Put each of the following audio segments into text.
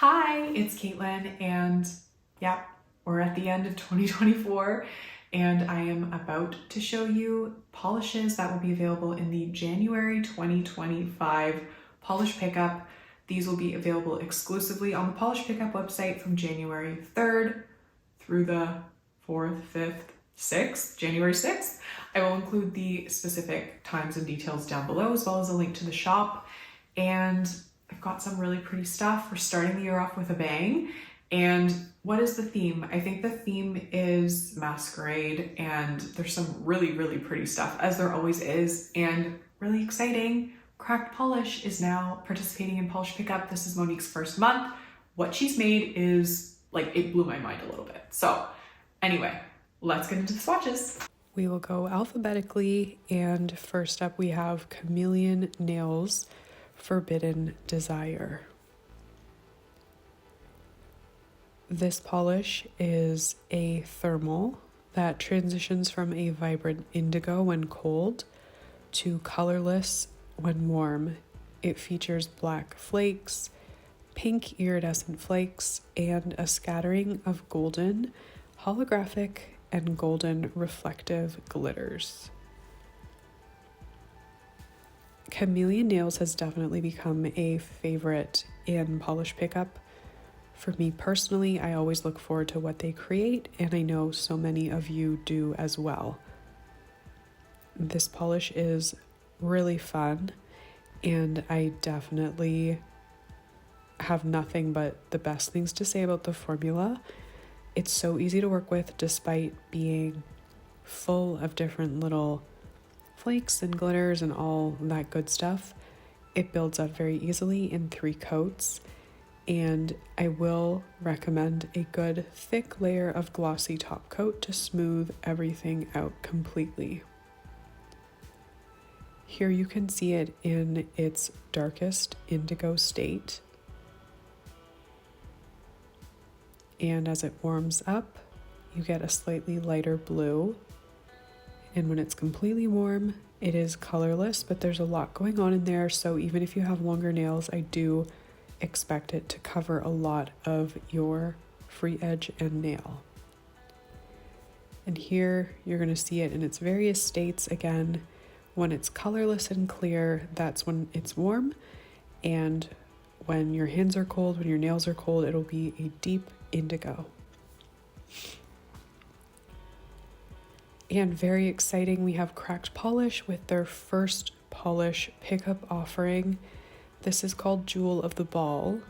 Hi, it's Caitlin, and yeah, we're at the end of 2024, and I am about to show you polishes that will be available in the January 2025 polish pickup. These will be available exclusively on the polish pickup website from January 3rd through the 4th, 5th, 6th, January 6th. I will include the specific times and details down below, as well as a link to the shop. And I've got some really pretty stuff. We're starting the year off with a bang. And what is the theme? I think the theme is Masquerade, and there's some really, really pretty stuff, as there always is, and really exciting. Cracked Polish is now participating in Polish Pickup. This is Monique's first month. What she's made is, like, it blew my mind a little bit. So anyway, let's get into the swatches. We will go alphabetically, and first up we have Chameleon Nails Forbidden Desire. This polish is a thermal that transitions from a vibrant indigo when cold to colorless when warm. It features black flakes, pink iridescent flakes, and a scattering of golden, holographic, and golden reflective glitters. Chameleon Nails has definitely become a favorite in polish pickup. For me personally, I always look forward to what they create, and I know so many of you do as well. This polish is really fun, and I definitely have nothing but the best things to say about the formula. It's so easy to work with despite being full of different little flakes and glitters and all that good stuff. It builds up very easily in 3 coats, and I will recommend a good thick layer of glossy top coat to smooth everything out completely. Here you can see it in its darkest indigo state, and as it warms up you get a slightly lighter blue. And when it's completely warm, it is colorless, but there's a lot going on in there. So even if you have longer nails, I do expect it to cover a lot of your free edge and nail. And here you're going to see it in its various states. Again, when it's colorless and clear, that's when it's warm. And when your hands are cold, when your nails are cold, it'll be a deep indigo. And very exciting, we have Cracked Polish with their first polish pickup offering. This is called Jewel of the Ball,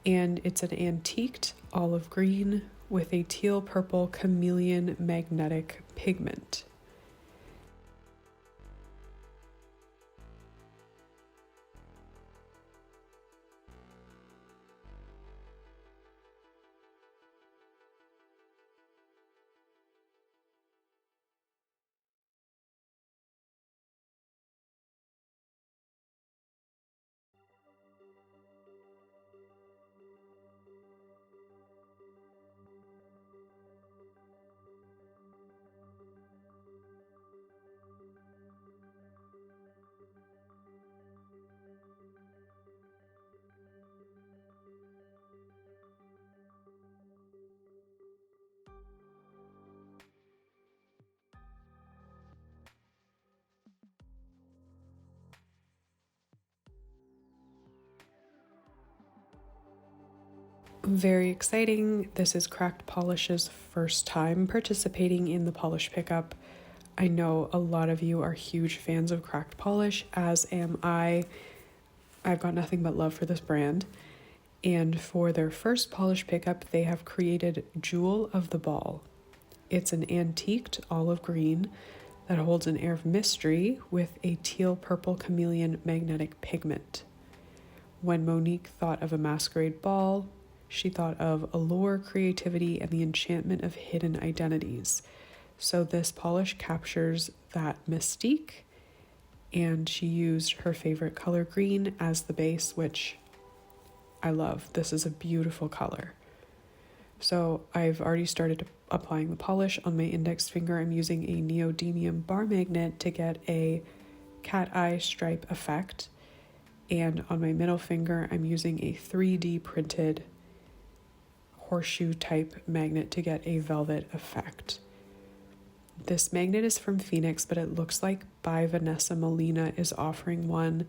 and it's an antiqued olive green with a teal purple chameleon magnetic pigment. Very exciting. This is Cracked Polish's first time participating in the polish pickup. I know a lot of you are huge fans of Cracked Polish, as am I. I've got nothing but love for this brand. And for their first polish pickup, they have created Jewel of the Ball. It's an antiqued olive green that holds an air of mystery with a teal purple chameleon magnetic pigment. When Monique thought of a masquerade ball, she thought of allure, creativity, and the enchantment of hidden identities. So this polish captures that mystique, and she used her favorite color green as the base, which I love. This is a beautiful color. So I've already started applying the polish on my index finger. I'm using a neodymium bar magnet to get a cat eye stripe effect. And on my middle finger, I'm using a 3D printed horseshoe type magnet to get a velvet effect. This magnet is from Phoenix, but it looks like by Vanessa Molina is offering one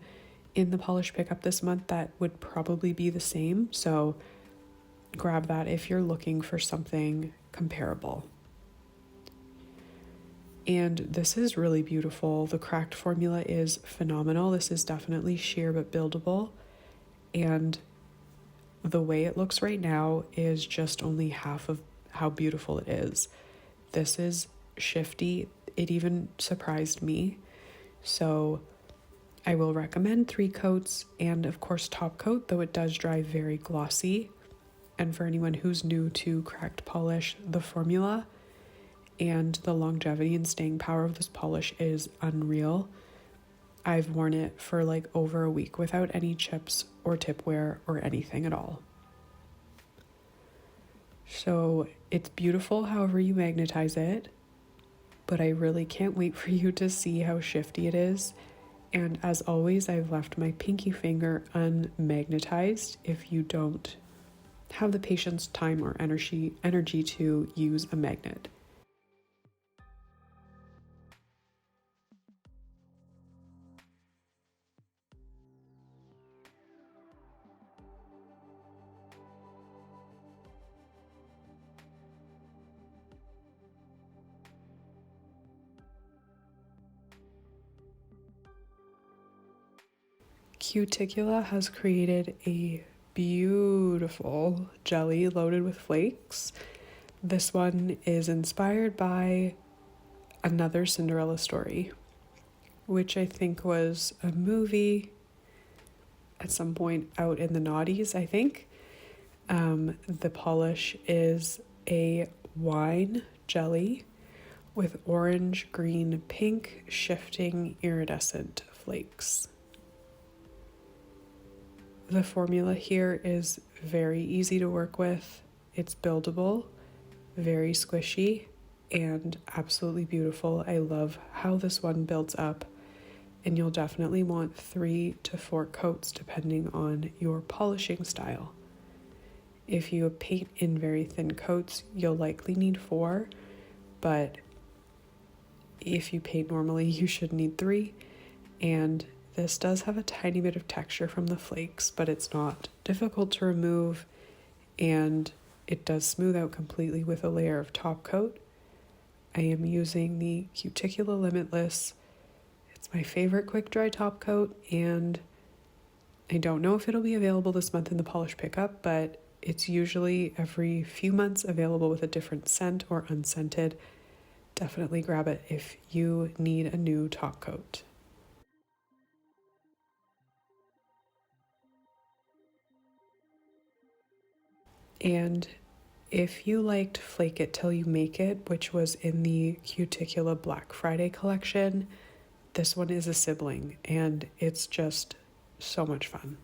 in the polish pickup this month that would probably be the same. So grab that if you're looking for something comparable. And this is really beautiful. The cracked formula is phenomenal. This is definitely sheer but buildable. And the way it looks right now is just only half of how beautiful it is. This is shifty. It even surprised me. So I will recommend 3 coats and of course top coat, though it does dry very glossy. And for anyone who's new to cracked polish, the formula and the longevity and staying power of this polish is unreal. I've worn it for like over a week without any chips or tip wear or anything at all. So it's beautiful however you magnetize it, but I really can't wait for you to see how shifty it is. And as always, I've left my pinky finger unmagnetized if you don't have the patience, time, or energy to use a magnet. Cuticula has created a beautiful jelly loaded with flakes. This one is inspired by another Cinderella story, which I think was a movie at some point out in the noughties, I think. The polish is a wine jelly with orange, green, pink, shifting iridescent flakes. The formula here is very easy to work with. It's buildable, very squishy, and absolutely beautiful. I love how this one builds up, and you'll definitely want 3 to 4 coats depending on your polishing style. If you paint in very thin coats, you'll likely need 4, but if you paint normally, you should need 3. And this does have a tiny bit of texture from the flakes, but it's not difficult to remove, and it does smooth out completely with a layer of top coat. I am using the Cuticula Limitless. It's my favorite quick dry top coat, and I don't know if it'll be available this month in the polish pickup, but it's usually every few months available with a different scent or unscented. Definitely grab it if you need a new top coat. And if you liked Flake It Till You Make It, which was in the Cuticula Black Friday collection, this one is a sibling, and it's just so much fun.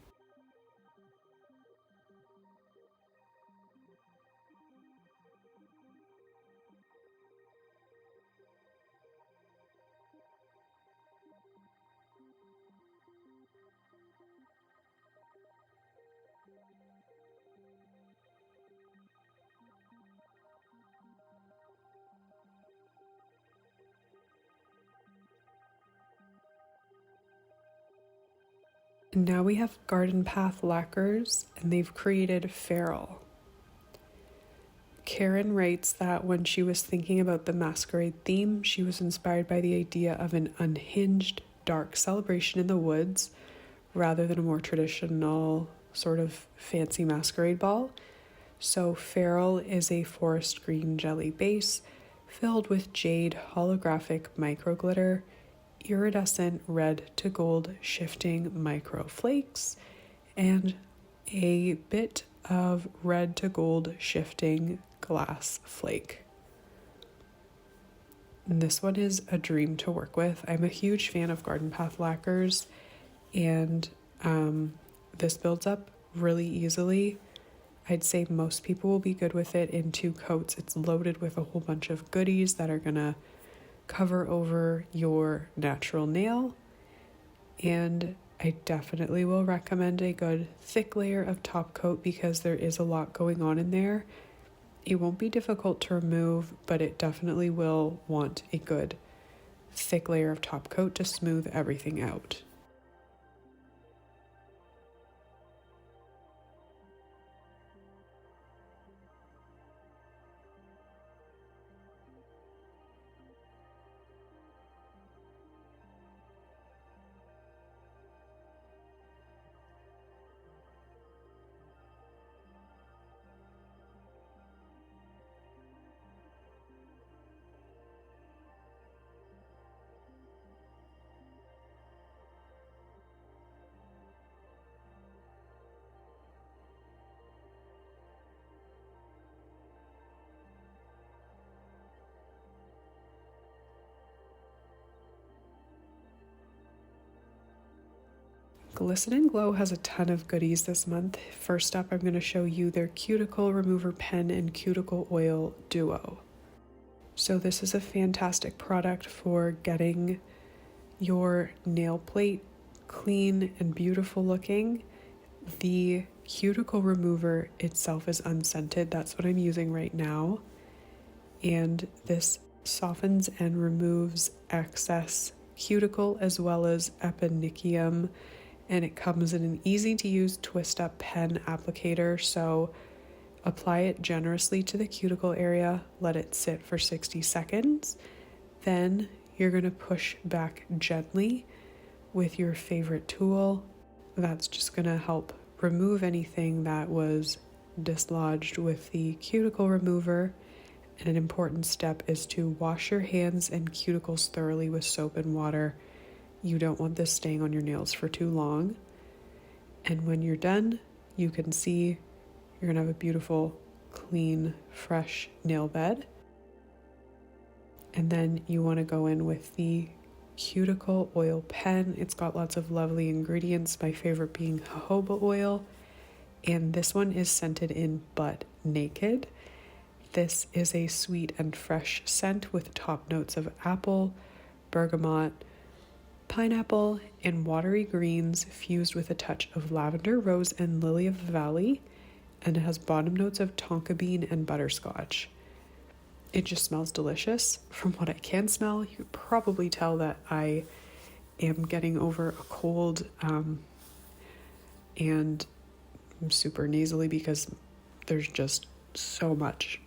And now we have Garden Path Lacquers, and they've created Feral. Karen writes that when she was thinking about the Masquerade theme, she was inspired by the idea of an unhinged, dark celebration in the woods rather than a more traditional sort of fancy masquerade ball. So Feral is a forest green jelly base filled with jade holographic micro glitter, iridescent red to gold shifting micro flakes, and a bit of red to gold shifting glass flake. And this one is a dream to work with. I'm a huge fan of Garden Path Lacquers, and this builds up really easily. I'd say most people will be good with it in 2 coats. It's loaded with a whole bunch of goodies that are gonna cover over your natural nail, and I definitely will recommend a good thick layer of top coat because there is a lot going on in there. It won't be difficult to remove, but it definitely will want a good thick layer of top coat to smooth everything out. Glisten and Glow has a ton of goodies this month. First up, I'm going to show you their Cuticle Remover Pen and Cuticle Oil Duo. So this is a fantastic product for getting your nail plate clean and beautiful looking. The cuticle remover itself is unscented. That's what I'm using right now. And this softens and removes excess cuticle as well as eponychium. And it comes in an easy to use twist up pen applicator. So apply it generously to the cuticle area, let it sit for 60 seconds. Then you're going to push back gently with your favorite tool. That's just going to help remove anything that was dislodged with the cuticle remover. And an important step is to wash your hands and cuticles thoroughly with soap and water. You don't want this staying on your nails for too long. And when you're done, you can see you're gonna have a beautiful, clean, fresh nail bed. And then you wanna go in with the cuticle oil pen. It's got lots of lovely ingredients, my favorite being jojoba oil. And this one is scented in Butt Naked. This is a sweet and fresh scent with top notes of apple, bergamot, pineapple, and watery greens fused with a touch of lavender, rose, and lily of the valley, and it has bottom notes of tonka bean and butterscotch. It just smells delicious. From what I can smell, you could probably tell that I am getting over a cold, and I'm super nasally because there's just so much.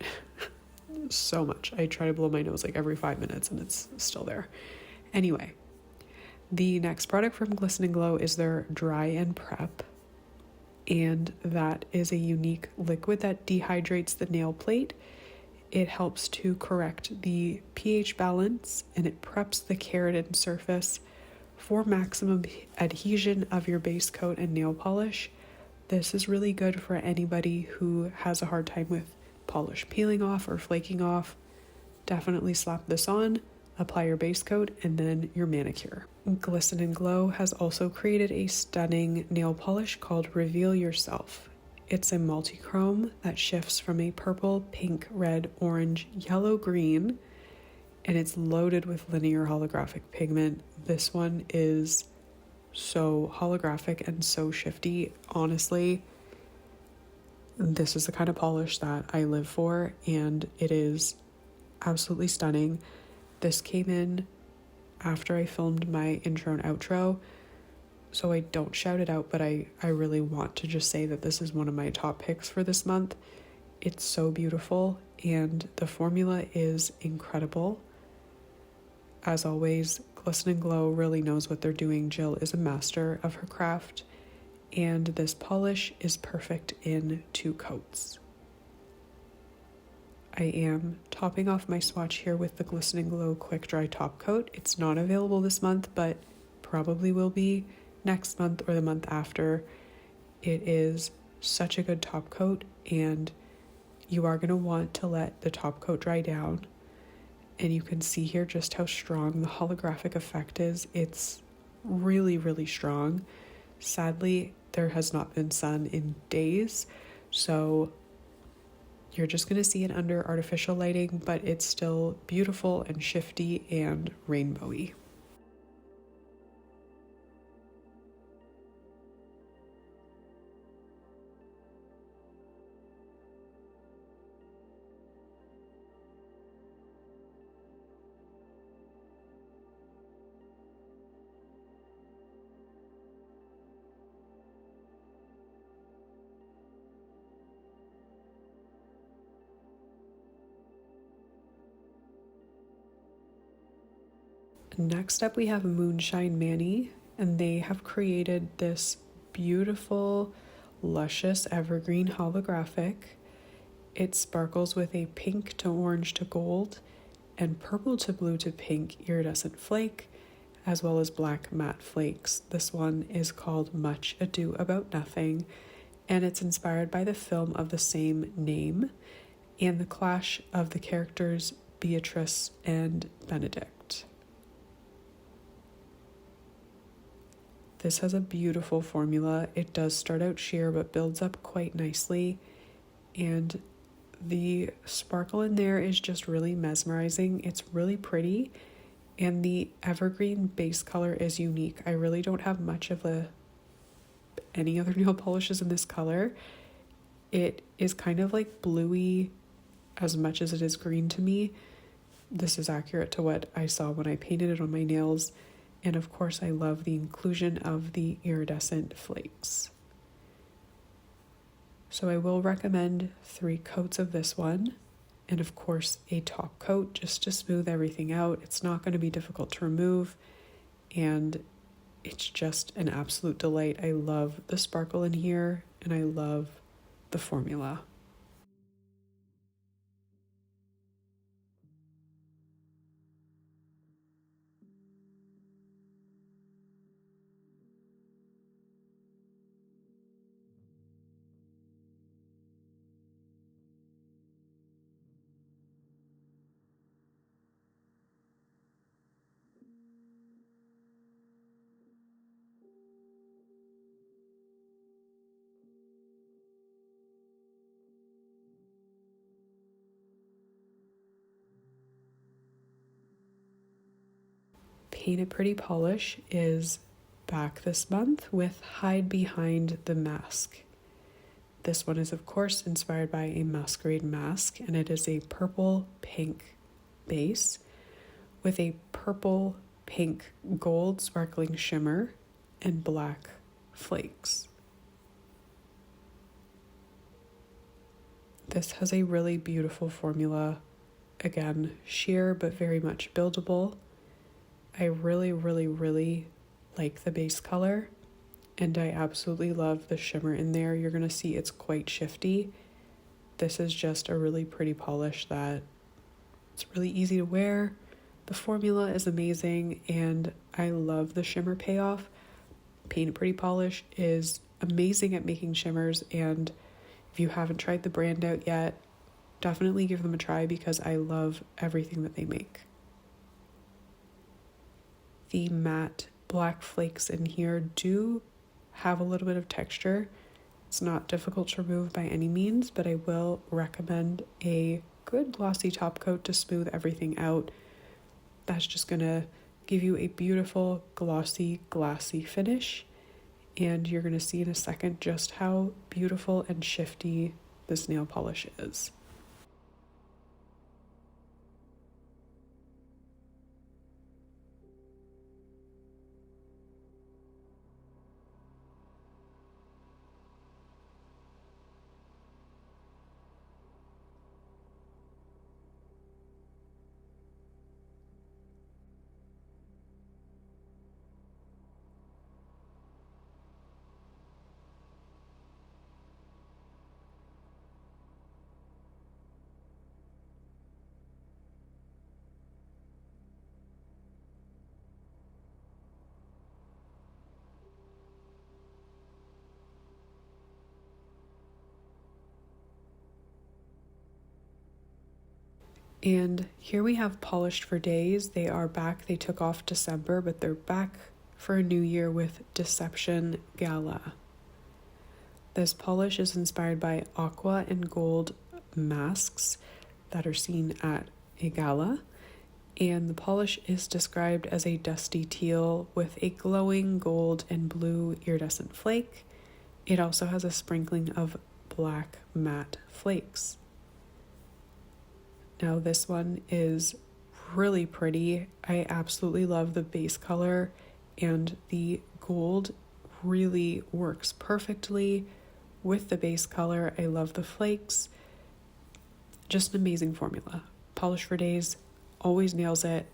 So much. I try to blow my nose like every 5 minutes and it's still there. Anyway, the next product from Glisten and Glow is their Dry and Prep. And that is a unique liquid that dehydrates the nail plate. It helps to correct the pH balance and it preps the keratin surface for maximum adhesion of your base coat and nail polish. This is really good for anybody who has a hard time with polish peeling off or flaking off. Definitely slap this on, apply your base coat, and then your manicure. Glisten and Glow has also created a stunning nail polish called Reveal Yourself. It's a multi-chrome that shifts from a purple, pink, red, orange, yellow, green, and it's loaded with linear holographic pigment. This one is so holographic and so shifty. Honestly, this is the kind of polish that I live for, and it is absolutely stunning. This came in after I filmed my intro and outro, so I don't shout it out, but I really want to just say that this is one of my top picks for this month. It's so beautiful, and the formula is incredible. As always, Glisten and Glow really knows what they're doing. Jill is a master of her craft, and this polish is perfect in 2 coats. I am topping off my swatch here with the Glisten and Glow Quick Dry Top Coat. It's not available this month, but probably will be next month or the month after. It is such a good top coat, and you are going to want to let the top coat dry down. And you can see here just how strong the holographic effect is. It's really, really strong. Sadly, there has not been sun in days, so you're just going to see it under artificial lighting, but it's still beautiful and shifty and rainbowy. Next up we have Moonshine Mani, and they have created this beautiful, luscious evergreen holographic. It sparkles with a pink to orange to gold and purple to blue to pink iridescent flake, as well as black matte flakes. This one is called Much Ado About Nothing, and it's inspired by the film of the same name and the clash of the characters Beatrice and Benedict. This has a beautiful formula. It does start out sheer but builds up quite nicely, and the sparkle in there is just really mesmerizing. It's really pretty, and the evergreen base color is unique. I really don't have much of any other nail polishes in this color. It is kind of like bluey as much as it is green to me. This is accurate to what I saw when I painted it on my nails. And of course, I love the inclusion of the iridescent flakes. So I will recommend 3 coats of this one, and of course a top coat just to smooth everything out. It's not going to be difficult to remove, and it's just an absolute delight. I love the sparkle in here, and I love the formula. Paint It Pretty polish is back this month with Hide Behind the Mask. This one is of course inspired by a Masquerade mask, and it is a purple pink base with a purple pink gold sparkling shimmer and black flakes. This has a really beautiful formula. Again, sheer but very much buildable. I really, really, really like the base color, and I absolutely love the shimmer in there. You're going to see it's quite shifty. This is just a really pretty polish that it's really easy to wear. The formula is amazing, and I love the shimmer payoff. Paint It Pretty polish is amazing at making shimmers, and if you haven't tried the brand out yet, definitely give them a try because I love everything that they make. The matte black flakes in here do have a little bit of texture. It's not difficult to remove by any means, but I will recommend a good glossy top coat to smooth everything out. That's just gonna give you a beautiful glossy, glassy finish, and you're gonna see in a second just how beautiful and shifty this nail polish is. And here we have Polished for Days. They are back. They took off December, but they're back for a new year with Deception Gala. This polish is inspired by aqua and gold masks that are seen at a gala, and the polish is described as a dusty teal with a glowing gold and blue iridescent flake. It also has a sprinkling of black matte flakes. Now this one is really pretty. I absolutely love the base color, and the gold really works perfectly with the base color. I love the flakes. Just an amazing formula. Polish for Days always nails it.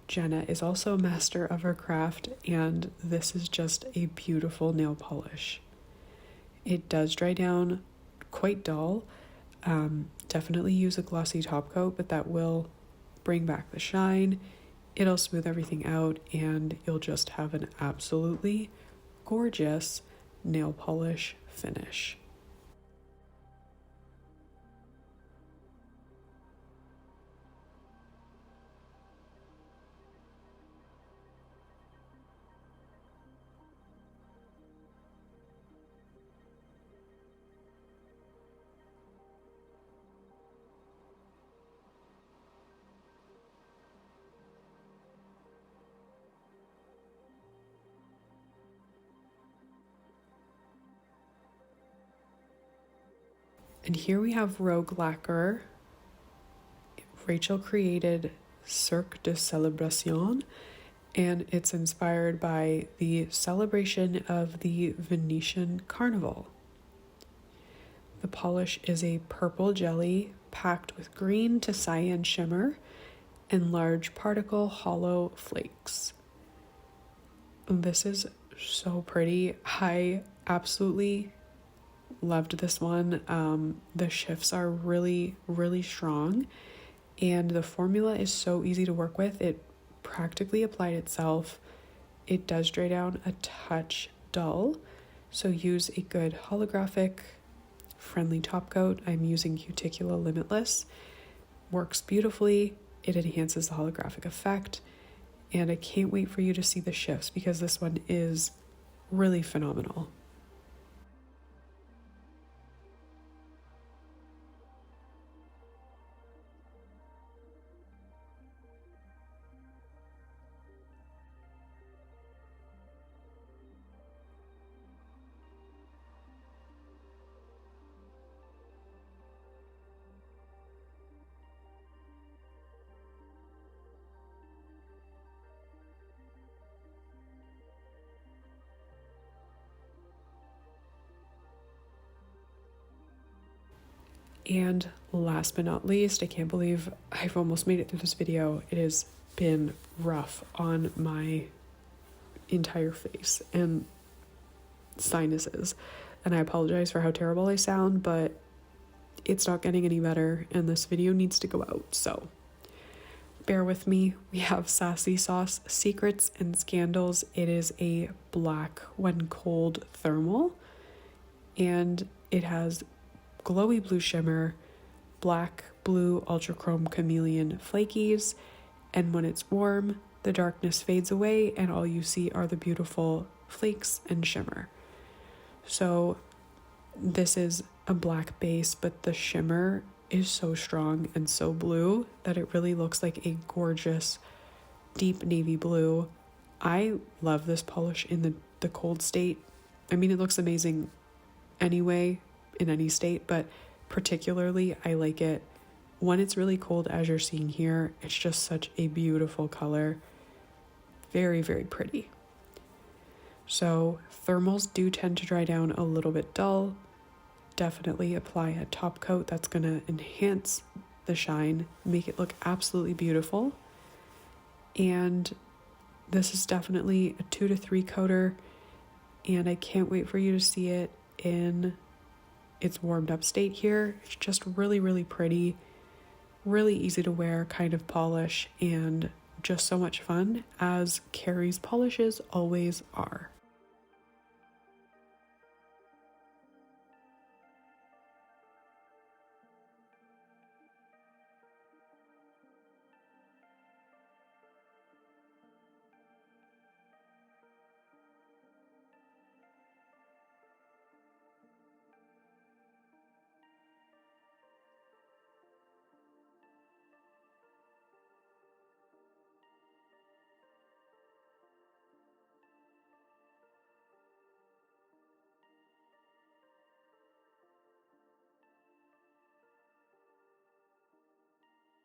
Jenna is also a master of her craft, and this is just a beautiful nail polish. It does dry down quite dull. Definitely use a glossy top coat, but that will bring back the shine. It'll smooth everything out, and you'll just have an absolutely gorgeous nail polish finish. And here we have Rogue Lacquer. Rachel created Cirque de Célébration, and it's inspired by the celebration of the Venetian Carnival. The polish is a purple jelly packed with green to cyan shimmer and large particle hollow flakes. This is so pretty. I absolutely loved this one. The shifts are really, really strong, and the formula is so easy to work with. It practically applied itself. It does dry down a touch dull, so use a good holographic friendly top coat. I'm using Cuticula Limitless. Works beautifully. It enhances the holographic effect, and I can't wait for you to see the shifts because this one is really phenomenal. And last but not least, I can't believe I've almost made it through this video. It has been rough on my entire face and sinuses. And I apologize for how terrible I sound, but it's not getting any better and this video needs to go out. So bear with me. We have Sassy Sauce Secrets and Scandals. It is a black when cold thermal, and it has glowy blue shimmer, black, blue, ultra chrome chameleon flakies, and when it's warm, the darkness fades away and all you see are the beautiful flakes and shimmer. So this is a black base, but the shimmer is so strong and so blue that it really looks like a gorgeous deep navy blue. I love this polish in the cold state. I mean, it looks amazing anyway in any state, but particularly I like it when it's really cold, as you're seeing here. It's just such a beautiful color. Very, very pretty. So thermals do tend to dry down a little bit dull. Definitely apply a top coat that's going to enhance the shine, make it look absolutely beautiful. And this is definitely a 2 to 3 coater, and I can't wait for you to see it in its warmed up state here. It's just really, really pretty, really easy to wear kind of polish, and just so much fun, as Carrie's polishes always are.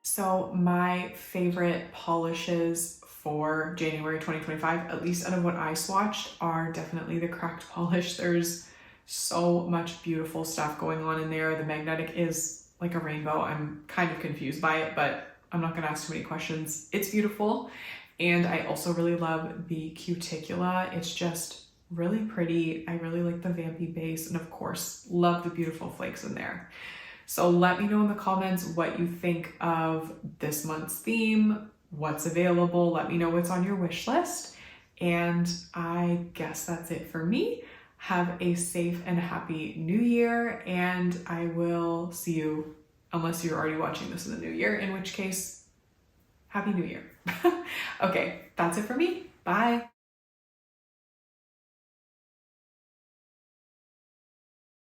So my favorite polishes for January 2025, at least out of what I swatched, are definitely the cracked polish. There's so much beautiful stuff going on in there. The magnetic is like a rainbow. I'm kind of confused by it, but I'm not gonna ask too many questions. It's beautiful. And I also really love the Cuticula. It's just really pretty. I really like the vampy base, and of course, love the beautiful flakes in there. So let me know in the comments what you think of this month's theme, what's available. Let me know what's on your wish list. And I guess that's it for me. Have a safe and happy new year, and I will see you, unless you're already watching this in the new year, in which case, happy new year. Okay, that's it for me. Bye.